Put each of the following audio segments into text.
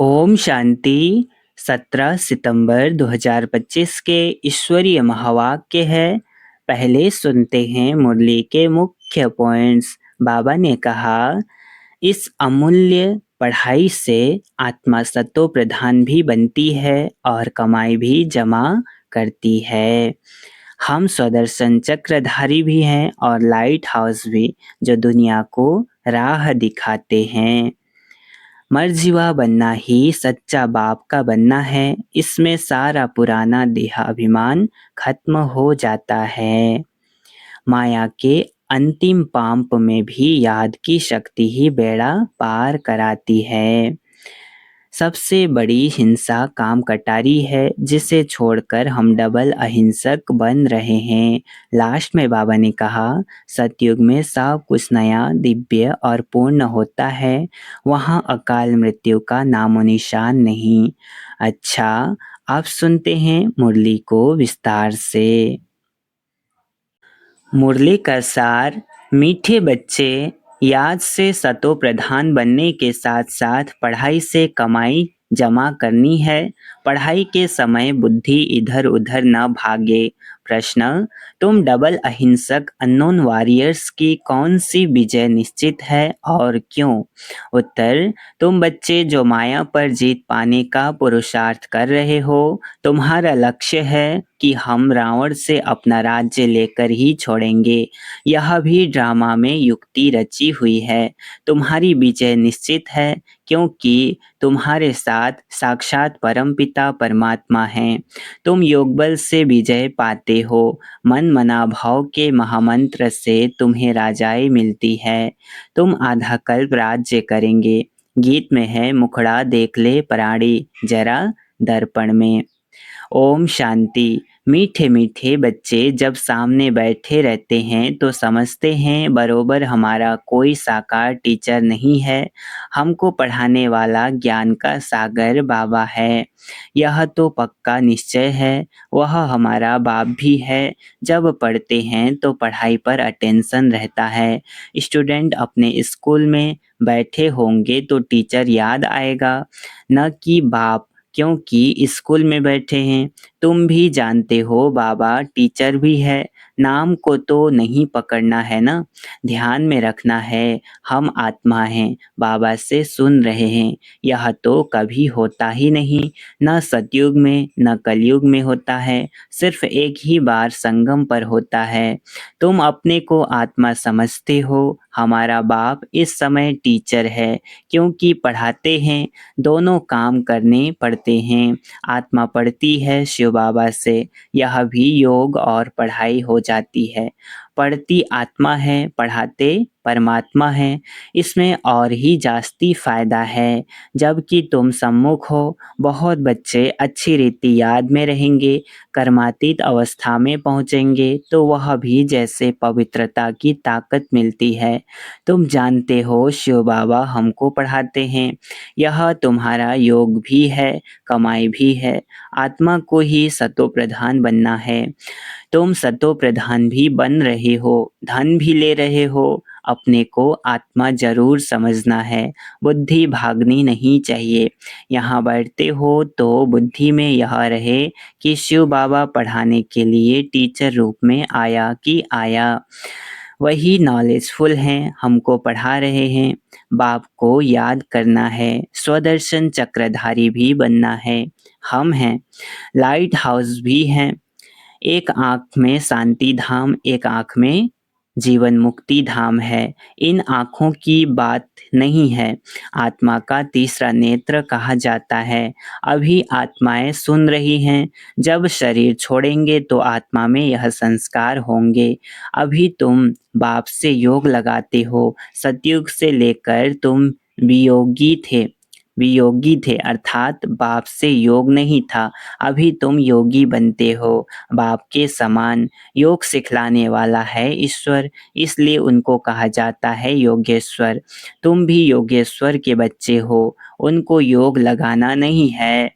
ओम शांति। 17 सितंबर 2025 के ईश्वरीय महावाक्य है। पहले सुनते हैं मुरली के मुख्य पॉइंट्स। बाबा ने कहा, इस अमूल्य पढ़ाई से आत्मा सतो प्रधान भी बनती है और कमाई भी जमा करती है। हम स्वदर्शन चक्रधारी भी हैं और लाइट हाउस भी, जो दुनिया को राह दिखाते हैं। मर्जीवा बनना ही सच्चा बाप का बनना है। इसमें सारा पुराना देहाभिमान खत्म हो जाता है। माया के अंतिम पांप में भी याद की शक्ति ही बेड़ा पार कराती है। सबसे बड़ी हिंसा काम कटारी है, जिसे छोड़कर हम डबल अहिंसक बन रहे हैं। लास्ट में बाबा ने कहा, सतयुग में सब कुछ नया, दिव्य और पूर्ण होता है। वहाँ अकाल मृत्यु का नामो निशान नहीं। अच्छा, आप सुनते हैं मुरली को विस्तार से। मुरली का सार। मीठे बच्चे, याद से सतो प्रधान बनने के साथ साथ पढ़ाई से कमाई जमा करनी है। पढ़ाई के समय बुद्धि इधर उधर न भागे। प्रश्न, तुम डबल अहिंसक अननोन वॉरियर्स की कौन सी विजय निश्चित है और क्यों? उत्तर, तुम बच्चे जो माया पर जीत पाने का पुरुषार्थ कर रहे हो। तुम्हारा लक्ष्य है कि हम रावण से अपना राज्य लेकर ही छोड़ेंगे। यह भी ड्रामा में युक्ति रची हुई है। तुम्हारी विजय निश्चित है, क्योंकि तुम्हारे साथ साक्षात परमपिता परमात्मा हैं। तुम योग बल से विजय पाते हो। मन मना भाव के महामंत्र से तुम्हें राजाई मिलती है। तुम आधा कल्प राज्य करेंगे। गीत में है, मुखड़ा देख ले प्राणी जरा दर्पण में। ओम शांति। मीठे मीठे बच्चे जब सामने बैठे रहते हैं तो समझते हैं बरोबर हमारा कोई साकार टीचर नहीं है। हमको पढ़ाने वाला ज्ञान का सागर बाबा है। यह तो पक्का निश्चय है। वह हमारा बाप भी है। जब पढ़ते हैं तो पढ़ाई पर अटेंशन रहता है। स्टूडेंट अपने स्कूल में बैठे होंगे तो टीचर याद आएगा, न कि बाप, क्योंकि स्कूल में बैठे हैं। तुम भी जानते हो बाबा टीचर भी है। नाम को तो नहीं पकड़ना है ना, ध्यान में रखना है। हम आत्मा हैं, बाबा से सुन रहे हैं। यह तो कभी होता ही नहीं, न सतयुग में न कलयुग में होता है। सिर्फ एक ही बार संगम पर होता है। तुम अपने को आत्मा समझते हो। हमारा बाप इस समय टीचर है, क्योंकि पढ़ाते हैं। दोनों काम करने पड़ते हैं। आत्मा पढ़ती है शिव बाबा से। यह भी योग और पढ़ाई हो जाती है। पढ़ती आत्मा है, पढ़ाते परमात्मा है। इसमें और ही जास्ती फायदा है। जबकि तुम सम्मुख हो, बहुत बच्चे अच्छी रीति याद में रहेंगे। कर्मातीत अवस्था में पहुँचेंगे तो वह भी जैसे पवित्रता की ताकत मिलती है। तुम जानते हो शिव बाबा हमको पढ़ाते हैं। यह तुम्हारा योग भी है, कमाई भी है। आत्मा को ही सतो प्रधान बनना है। तुम सतो प्रधान भी बन रहे हो, धन भी ले रहे हो। अपने को आत्मा जरूर समझना है। बुद्धि भागनी नहीं चाहिए। यहाँ बैठते हो तो बुद्धि में यह रहे कि शिव बाबा पढ़ाने के लिए टीचर रूप में आया कि आया। वही नॉलेजफुल हैं, हमको पढ़ा रहे हैं। बाप को याद करना है। स्वदर्शन चक्रधारी भी बनना है। हम हैं। लाइट हाउस भी हैं। एक आँख में शांति धाम, एक आँख में जीवन मुक्ति धाम है। इन आँखों की बात नहीं है। आत्मा का तीसरा नेत्र कहा जाता है। अभी आत्माएं सुन रही हैं। जब शरीर छोड़ेंगे तो आत्मा में यह संस्कार होंगे। अभी तुम बाप से योग लगाते हो। सतयुग से लेकर तुम वियोगी थे, अर्थात बाप से योग नहीं था। अभी तुम योगी बनते हो। बाप के समान योग सिखलाने वाला है ईश्वर, इसलिए उनको कहा जाता है योगेश्वर। तुम भी योगेश्वर के बच्चे हो। उनको योग लगाना नहीं है,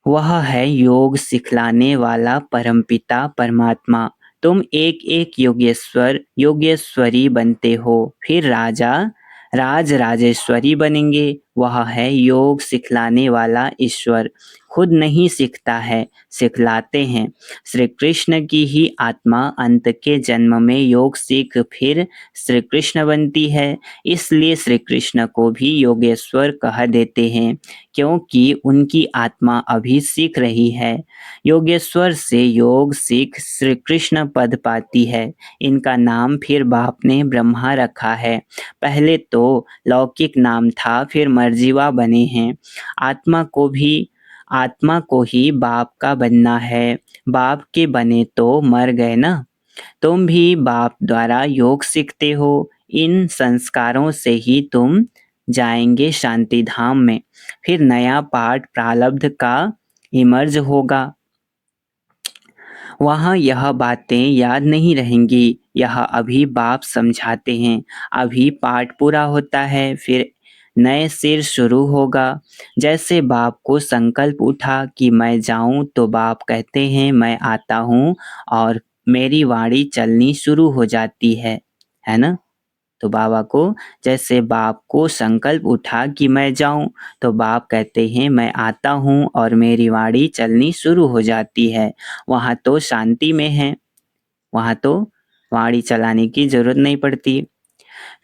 वह है योग सिखलाने वाला परमपिता परमात्मा। तुम एक एक योगेश्वर योगेश्वरी बनते हो, फिर राजा राज राजेश्वरी बनेंगे। वह है योग सिखलाने वाला ईश्वर। खुद नहीं सीखता है, सिखलाते हैं। श्री कृष्ण की ही आत्मा अंत के जन्म में योग सीख फिर श्री कृष्ण बनती है। इसलिए श्री कृष्ण को भी योगेश्वर कह देते हैं, क्योंकि उनकी आत्मा अभी सीख रही है। योगेश्वर से योग सीख श्री कृष्ण पद पाती है। इनका नाम फिर बाप ने ब्रह्मा रखा है। पहले तो लौकिक नाम था, फिर मर्जीवा बने हैं। आत्मा को भी आत्मा को ही बाप का बनना है। बाप के बने तो मर गए ना। तुम भी बाप द्वारा योग सीखते हो। इन संस्कारों से ही तुम जाएंगे शांति धाम में। फिर नया पाठ प्रारब्ध का इमर्ज होगा। वहाँ यह बातें याद नहीं रहेंगी। यह अभी बाप समझाते हैं। अभी पाठ पूरा होता है, फिर नए सिर शुरू होगा। जैसे बाप को संकल्प उठा कि मैं जाऊं, तो बाप कहते हैं मैं आता हूँ, और मेरी वाणी चलनी शुरू हो जाती है ना। तो बाबा को जैसे बाप को संकल्प उठा कि मैं जाऊं, तो बाप कहते हैं मैं आता हूं, और मेरी वाणी चलनी शुरू हो जाती है। वहाँ तो शांति में है। वहाँ तो वाणी चलाने की जरूरत नहीं पड़ती।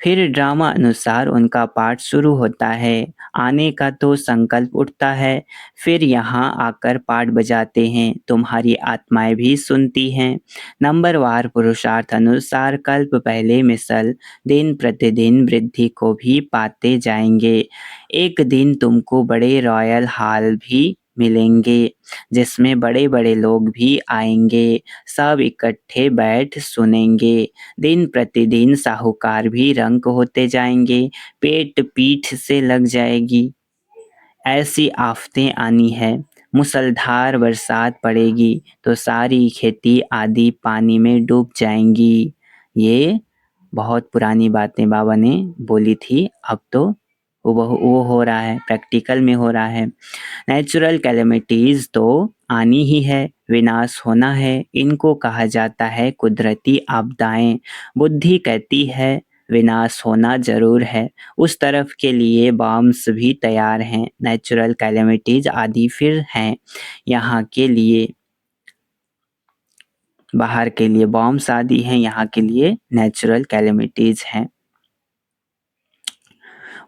फिर ड्रामा अनुसार उनका पाठ शुरू होता है। आने का तो संकल्प उठता है। फिर यहाँ आकर पाठ बजाते हैं। तुम्हारी आत्माएं भी सुनती हैं। नंबरवार पुरुषार्थ अनुसार कल्प पहले मिसल दिन प्रतिदिन वृद्धि को भी पाते जाएंगे। एक दिन तुमको बड़े रॉयल हॉल भी मिलेंगे, जिसमें बड़े बड़े लोग भी आएंगे। सब इकट्ठे बैठ सुनेंगे। दिन प्रतिदिन साहूकार भी रंक होते जाएंगे। पेट पीठ से लग जाएगी। ऐसी आफतें आनी है। मूसलाधार बरसात पड़ेगी तो सारी खेती आदि पानी में डूब जाएंगी। ये बहुत पुरानी बातें बाबा ने बोली थी। अब तो वो हो रहा है, प्रैक्टिकल में हो रहा है। नेचुरल कैलेमिटीज तो आनी ही है, विनाश होना है। इनको कहा जाता है कुदरती आपदाएं। बुद्धि कहती है विनाश होना जरूर है। उस तरफ के लिए बॉम्ब्स भी तैयार हैं। नेचुरल कैलेमिटीज आदि फिर हैं। यहाँ के लिए बाहर के लिए बॉम्ब्स आदि हैं, यहाँ के लिए नेचुरल कैलेमिटीज हैं।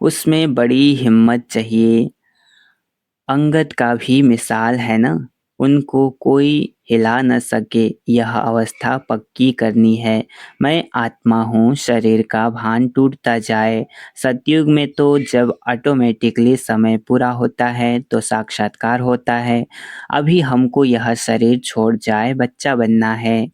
उसमें बड़ी हिम्मत चाहिए। अंगद का भी मिसाल है ना। उनको कोई हिला न सके, यह अवस्था पक्की करनी है। मैं आत्मा हूँ, शरीर का भान टूटता जाए। सतयुग में तो जब ऑटोमेटिकली समय पूरा होता है तो साक्षात्कार होता है। अभी हमको यह शरीर छोड़ जाए बच्चा बनना है।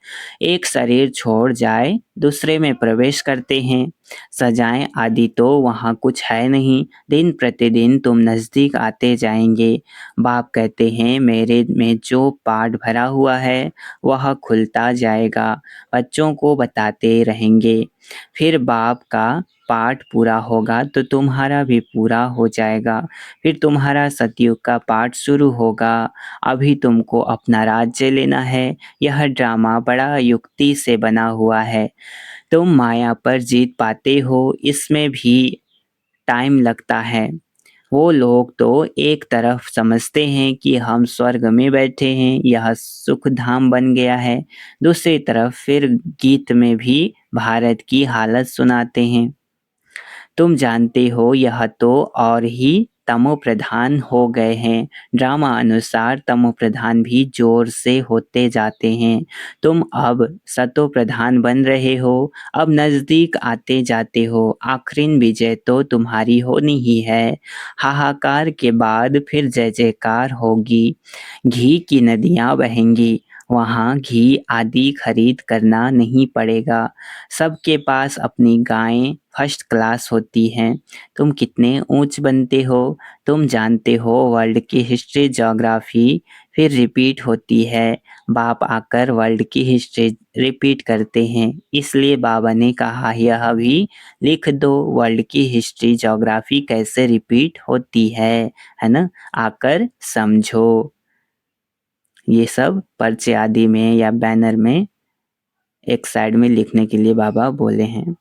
एक शरीर छोड़ जाए दूसरे में प्रवेश करते हैं। सजाएं आदि तो वहाँ कुछ है नहीं। दिन प्रतिदिन तुम नजदीक आते जाएंगे। बाप कहते हैं मेरे में जो पाठ भरा हुआ है वह खुलता जाएगा। बच्चों को बताते रहेंगे। फिर बाप का पाठ पूरा होगा तो तुम्हारा भी पूरा हो जाएगा। फिर तुम्हारा सतयुग का पाठ शुरू होगा। अभी तुमको अपना राज्य लेना है। यह ड्रामा बड़ा युक्ति से बना हुआ है। तुम माया पर जीत पाते हो, इसमें भी टाइम लगता है। वो लोग तो एक तरफ समझते हैं कि हम स्वर्ग में बैठे हैं, यह सुख धाम बन गया है। दूसरी तरफ फिर गीत में भी भारत की हालत सुनाते हैं। तुम जानते हो यह तो और ही तमो प्रधान हो गए हैं। ड्रामा अनुसार तमो प्रधान भी जोर से होते जाते हैं। तुम अब सतो प्रधान बन रहे हो। अब नजदीक आते जाते हो। आखिरी विजय तो तुम्हारी होनी ही है। हाहाकार के बाद फिर जय जयकार होगी। घी की नदियां बहेंगी। वहाँ घी आदि खरीद करना नहीं पड़ेगा। सबके पास अपनी गायें फर्स्ट क्लास होती हैं। तुम कितने ऊंच बनते हो। तुम जानते हो वर्ल्ड की हिस्ट्री ज्योग्राफी फिर रिपीट होती है। बाप आकर वर्ल्ड की हिस्ट्री रिपीट करते हैं। इसलिए बाबा ने कहा यह भी लिख दो, वर्ल्ड की हिस्ट्री ज्योग्राफी कैसे रिपीट होती है ना। आकर समझो। ये सब पर्चे आदि में या बैनर में एक साइड में लिखने के लिए बाबा बोले हैं।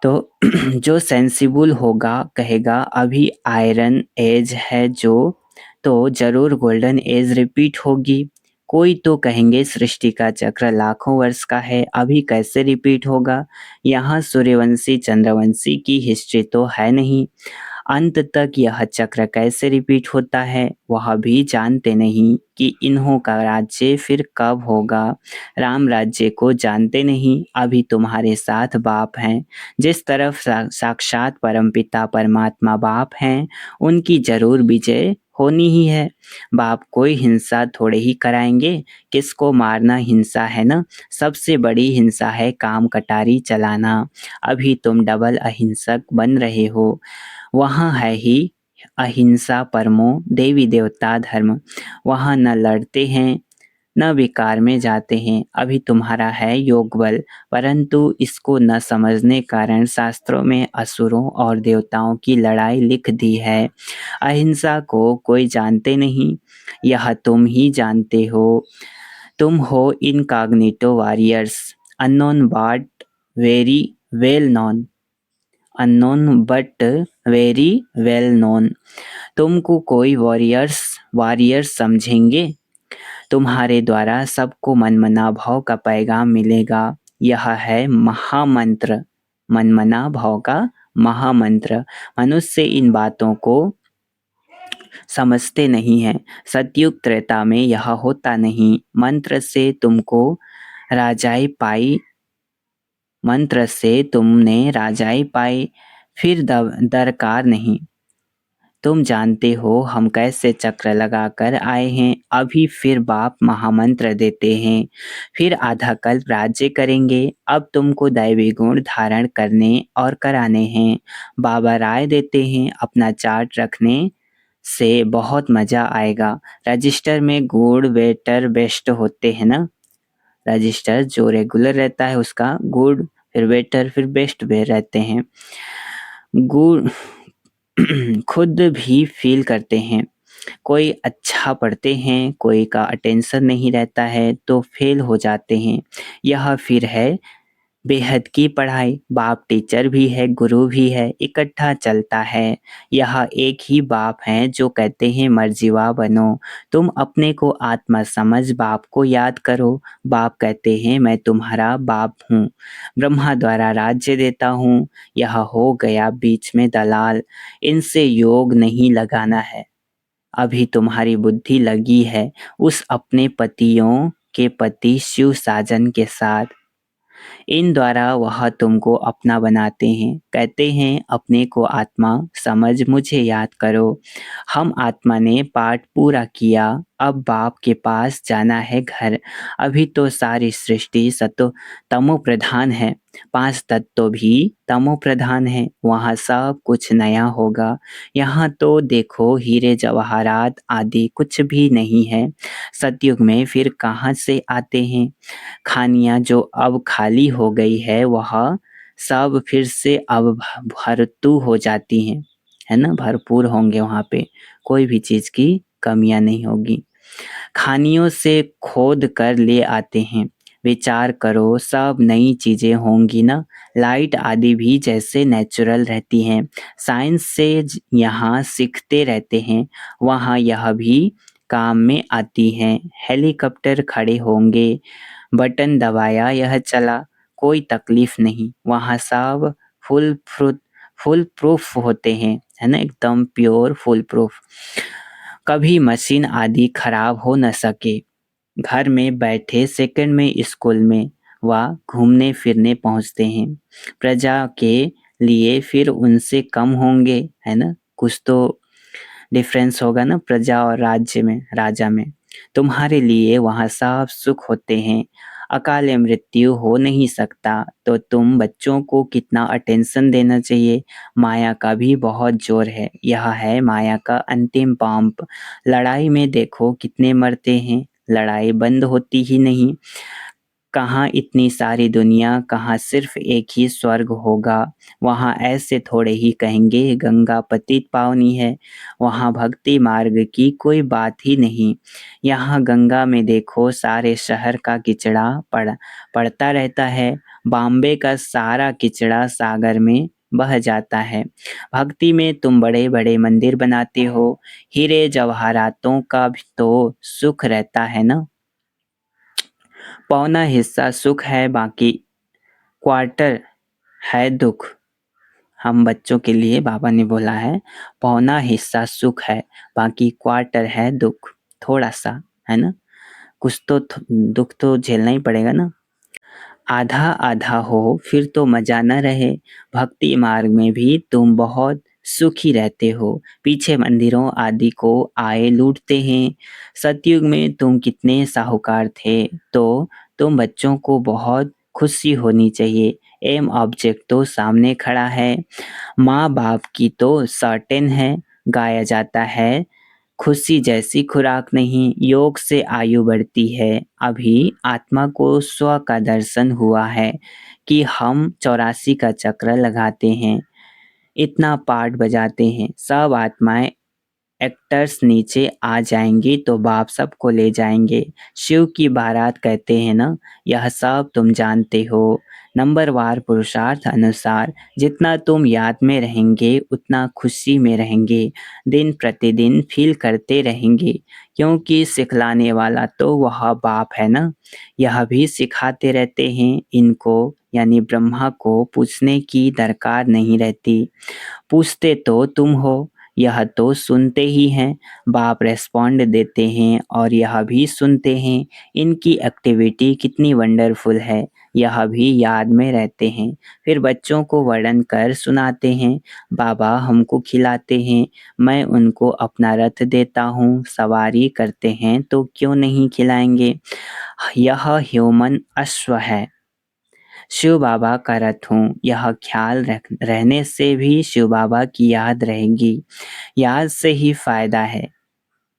तो जो सेंसिबल होगा कहेगा अभी आयरन एज है जो, तो जरूर गोल्डन एज रिपीट होगी। कोई तो कहेंगे सृष्टि का चक्र लाखों वर्ष का है, अभी कैसे रिपीट होगा। यहाँ सूर्यवंशी चंद्रवंशी की हिस्ट्री तो है नहीं, अंत तक यह चक्र कैसे रिपीट होता है वह भी जानते नहीं कि इन्हों का राज्य फिर कब होगा। राम राज्य को जानते नहीं, अभी तुम्हारे साथ बाप हैं। जिस तरफ साक्षात परमपिता परमात्मा बाप हैं, उनकी जरूर विजय होनी ही है। बाप कोई हिंसा थोड़े ही कराएंगे, किसको मारना हिंसा है ना। सबसे बड़ी हिंसा है काम कटारी चलाना। अभी तुम डबल अहिंसक बन रहे हो। वहाँ है ही अहिंसा परमो देवी देवता धर्म। वहाँ न लड़ते हैं न विकार में जाते हैं। अभी तुम्हारा है योग बल, परंतु इसको न समझने कारण शास्त्रों में असुरों और देवताओं की लड़ाई लिख दी है। अहिंसा को कोई जानते नहीं, यह तुम ही जानते हो। तुम हो incognito warriors, unknown but very well known. Unknown but very well known. तुमको कोई वॉरियर्स वॉरियर्स समझेंगे, तुम्हारे द्वारा सबको मनमना भाव का पैगाम मिलेगा। यह है महामंत्र, मनमना भाव का महामंत्र। मनुष्य इन बातों को समझते नहीं है। सतयुग त्रेता में यह होता नहीं। मंत्र से तुमको राजाई पाई, मंत्र से तुमने राजाई पाई, फिर दरकार नहीं। तुम जानते हो हम कैसे चक्र लगाकर आए हैं, अभी फिर बाप महामंत्र देते हैं। फिर आधा कल्प राज्य करेंगे। अब तुमको दैवी गुण धारण करने और कराने हैं। बाबा राय देते हैं अपना चार्ट रखने से बहुत मजा आएगा। रजिस्टर में गुड बेटर बेस्ट होते हैं ना। रजिस्टर जो रेगुलर रहता है उसका गुड, फिर बेटर, फिर बेस्ट भी रहते हैं। गुड खुद भी फील करते हैं। कोई अच्छा पढ़ते हैं, कोई का अटेंशन नहीं रहता है तो फेल हो जाते हैं। यह फिर है बेहद की पढ़ाई। बाप टीचर भी है, गुरु भी है, इकट्ठा चलता है। यह एक ही बाप है जो कहते हैं मर्जीवा बनो। तुम अपने को आत्मा समझ बाप को याद करो। बाप कहते हैं मैं तुम्हारा बाप हूँ, ब्रह्मा द्वारा राज्य देता हूँ। यह हो गया बीच में दलाल, इनसे योग नहीं लगाना है। अभी तुम्हारी बुद्धि लगी है उस अपने पतियों के पति शिव साजन के साथ। इन द्वारा वह तुमको अपना बनाते हैं, कहते हैं अपने को आत्मा समझ मुझे याद करो। हम आत्मा ने पाठ पूरा किया, अब बाप के पास जाना है घर। अभी तो सारी सृष्टि सतो तमो प्रधान है, पांच तत्व भी तमो प्रधान है। वहाँ सब कुछ नया होगा। यहाँ तो देखो हीरे जवाहरात आदि कुछ भी नहीं है। सतयुग में फिर कहाँ से आते हैं। खानियाँ जो अब खाली हो गई है वह सब फिर से अब भरतू हो जाती हैं, है ना। भरपूर होंगे वहाँ पे, कोई भी चीज़ की कमियाँ नहीं होगी। खानियों से खोद कर ले आते हैं। विचार करो सब नई चीजें होंगी ना। लाइट आदि भी जैसे नेचुरल रहती हैं, साइंस से यहाँ सीखते रहते हैं, वहाँ यह भी काम में आती हैं। हेलीकॉप्टर खड़े होंगे, बटन दबाया यह चला, कोई तकलीफ नहीं। वहाँ सब फुल प्रूफ होते हैं, है ना, एकदम प्योर फुल प्रूफ। कभी मशीन आदि खराब हो न सके। घर में बैठे सेकंड में स्कूल में व घूमने फिरने पहुंचते हैं। प्रजा के लिए फिर उनसे कम होंगे, है ना। कुछ तो डिफरेंस होगा ना प्रजा और राज्य में, राजा में। तुम्हारे लिए वहाँ सब सुख होते हैं। अकाल मृत्यु हो नहीं सकता तो तुम बच्चों को कितना अटेंशन देना चाहिए। माया का भी बहुत जोर है, यह है माया का अंतिम पंप। लड़ाई में देखो कितने मरते हैं, लड़ाई बंद होती ही नहीं। कहाँ इतनी सारी दुनिया, कहाँ सिर्फ एक ही स्वर्ग होगा। वहाँ ऐसे थोड़े ही कहेंगे गंगा पतित पावनी है, वहाँ भक्ति मार्ग की कोई बात ही नहीं। यहाँ गंगा में देखो सारे शहर का किचड़ा पड़ता रहता है, बॉम्बे का सारा किचड़ा सागर में बह जाता है। भक्ति में तुम बड़े बड़े मंदिर बनाते हो, हीरे जवाहरातों का भी तो सुख रहता है ना। पौना हिस्सा सुख है, बाकी क्वार्टर है दुख। हम बच्चों के लिए बाबा ने बोला है, पौना हिस्सा सुख है, बाकी क्वार्टर है दुख। थोड़ा सा, है ना, कुछ तो दुख तो झेलना ही पड़ेगा ना। आधा आधा हो फिर तो मजा न रहे। भक्ति मार्ग में भी तुम बहुत सुखी रहते हो, पीछे मंदिरों आदि को आए लूटते हैं। सतयुग में तुम कितने साहूकार थे, तो तुम बच्चों को बहुत खुशी होनी चाहिए। एम ऑब्जेक्ट तो सामने खड़ा है, माँ बाप की तो सर्टेन है। गाया जाता है, खुशी जैसी खुराक नहीं, योग से आयु बढ़ती है। अभी आत्मा को स्व का दर्शन हुआ है कि हम 84 का चक्र लगाते हैं, इतना पाठ बजाते हैं, सब आत्माएं एक्टर्स नीचे आ जाएंगी तो बाप सबको ले जाएंगे। शिव की बारात कहते हैं ना, यह सब तुम जानते हो। नंबरवार पुरुषार्थ अनुसार जितना तुम याद में रहेंगे उतना खुशी में रहेंगे, दिन प्रतिदिन फील करते रहेंगे, क्योंकि सिखलाने वाला तो वह बाप है ना। यह भी सिखाते रहते हैं, इनको यानी ब्रह्मा को पूछने की दरकार नहीं रहती। पूछते तो तुम हो, यह तो सुनते ही हैं। बाप रेस्पॉन्ड देते हैं और यह भी सुनते हैं। इनकी एक्टिविटी कितनी वंडरफुल है, यह भी याद में रहते हैं। फिर बच्चों को वर्णन कर सुनाते हैं। बाबा हमको खिलाते हैं, मैं उनको अपना रथ देता हूँ, सवारी करते हैं तो क्यों नहीं खिलाएंगे। यह ह्यूमन अश्व है, शिव बाबा का रथ हूँ। यह ख्याल रहने से भी शिव बाबा की याद रहेगी, याद से ही फायदा है।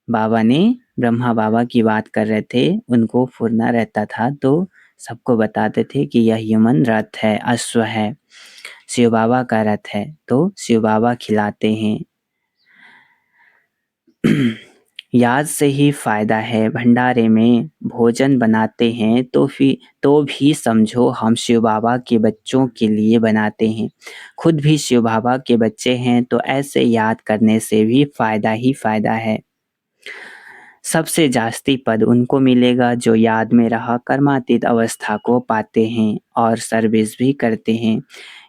बाबा ने ब्रह्मा बाबा की बात कर रहे थे, उनको फुरना रहता था तो सबको बताते थे कि यह ह्यूमन रथ है, अश्व है, शिव बाबा का रथ है, तो शिव बाबा खिलाते हैं। याद से ही फायदा है, भंडारे में भोजन बनाते हैं तो भी समझो हम शिव बाबा के बच्चों के लिए बनाते हैं। खुद भी शिव बाबा के बच्चे हैं तो ऐसे याद करने से भी फायदा ही फायदा है। सबसे जास्ती पद उनको मिलेगा जो याद में रहा कर्मातीत अवस्था को पाते हैं और सर्विस भी करते हैं।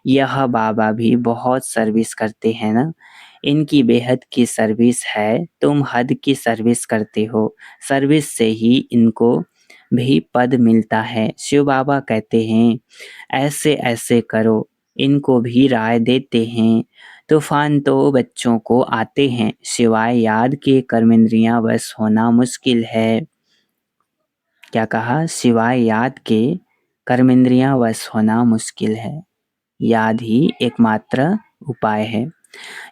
यह बाबा भी बहुत सर्विस करते हैं ना, इनकी बेहद की सर्विस है, तुम हद की सर्विस करते हो, सर्विस से ही इनको भी पद मिलता है। शिव बाबा कहते हैं ऐसे ऐसे करो, इनको भी राय देते हैं। तूफान तो बच्चों को आते हैं, सिवाय याद के कर्मेंद्रियां वश होना मुश्किल है। क्या कहा, सिवाय याद के कर्मेंद्रियां वश होना मुश्किल है, याद ही एकमात्र उपाय है।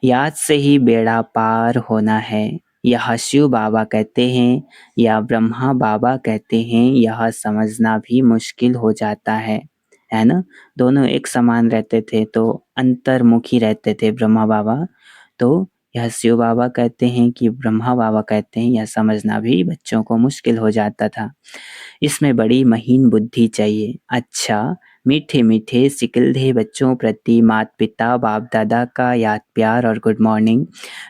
याद से ही बेड़ा पार होना है, यह शिव बाबा कहते हैं या ब्रह्मा बाबा कहते हैं, यह समझना भी मुश्किल हो जाता है ना। दोनों एक समान रहते थे तो अंतर्मुखी रहते थे ब्रह्मा बाबा, तो यह शिव बाबा कहते हैं कि ब्रह्मा बाबा कहते हैं, यह समझना भी बच्चों को मुश्किल हो जाता था। इसमें बड़ी महीन बुद्धि चाहिए। अच्छा, मीठे मीठे सिकिलधे बच्चों प्रति माता पिता बाप दादा का याद प्यार और गुड मॉर्निंग।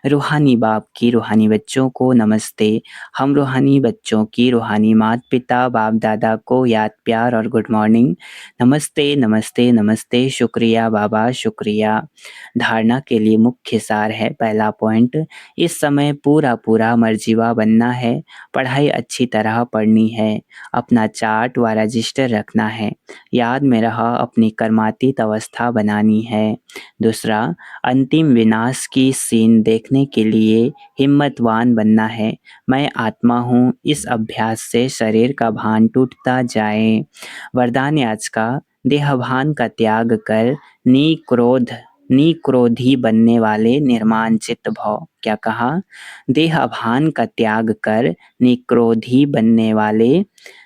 रूहानी बाप की रूहानी बच्चों को नमस्ते। हम रूहानी बच्चों की रूहानी माता पिता बाप दादा को याद प्यार और गुड मॉर्निंग। नमस्ते नमस्ते नमस्ते, शुक्रिया बाबा शुक्रिया। धारणा के लिए मुख्य सार है, पहला पॉइंट, इस समय पूरा पूरा मर्जीवा बनना है, पढ़ाई अच्छी तरह पढ़नी है, अपना चार्ट व रजिस्टर रखना है, याद में रहा अपनी कर्मातीत अवस्था बनानी है। दूसरा, अंतिम विनाश की सीन देखने के लिए हिम्मतवान बनना है। मैं आत्मा हूँ, इस अभ्यास से शरीर का भान टूटता जाए। वरदान आज का, देहभान का त्याग कर निक्रोधी बनने वाले निर्माण चित्त भव। क्या कहा, देहभान का त्याग कर निक्रोधी बनने वाले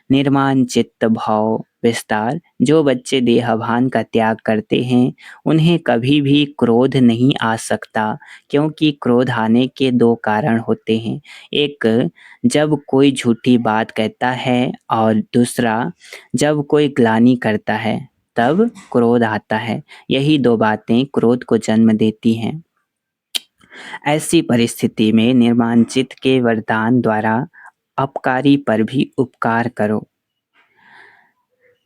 निर्माण चित्त भाव विस्तार। जो बच्चे देहभान का त्याग करते हैं उन्हें कभी भी क्रोध नहीं आ सकता, क्योंकि क्रोध आने के दो कारण होते हैं। एक, जब कोई झूठी बात कहता है, और दूसरा, जब कोई ग्लानि करता है तब क्रोध आता है। यही दो बातें क्रोध को जन्म देती हैं। ऐसी परिस्थिति में निर्माणचित्त के वरदान द्वारा अपकारी पर भी उपकार करो।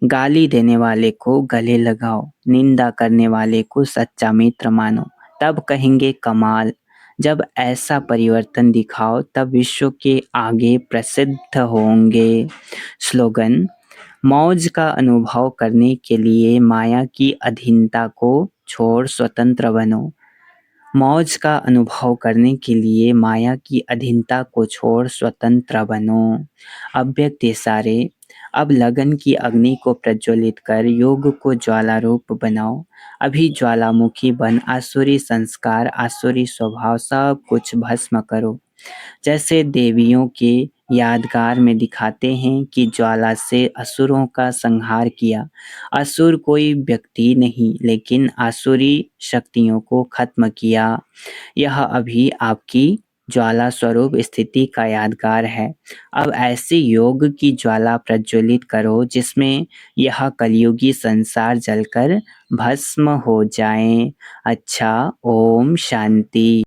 गाली देने वाले को गले लगाओ, निंदा करने वाले को सच्चा मित्र मानो, तब कहेंगे कमाल। जब ऐसा परिवर्तन दिखाओ तब विश्व के आगे प्रसिद्ध होंगे। स्लोगन: मौज का अनुभव करने के लिए माया की अधीनता को छोड़ स्वतंत्र बनो। मौज का अनुभव करने के लिए माया की अधीनता को छोड़ स्वतंत्र बनो। अव्यक्त इशारे: अब लगन की अग्नि को प्रज्वलित कर योग को ज्वाला रूप बनाओ। अभी ज्वालामुखी बन आसुरी संस्कार, आसुरी स्वभाव सब कुछ भस्म करो। जैसे देवियों के यादगार में दिखाते हैं कि ज्वाला से असुरों का संहार किया। असुर कोई व्यक्ति नहीं, लेकिन आसुरी शक्तियों को खत्म किया। यह अभी आपकी ज्वाला स्वरूप स्थिति का यादगार है। अब ऐसे योग की ज्वाला प्रज्वलित करो जिसमें यह कलयुगी संसार जलकर भस्म हो जाए। अच्छा, ओम शांति।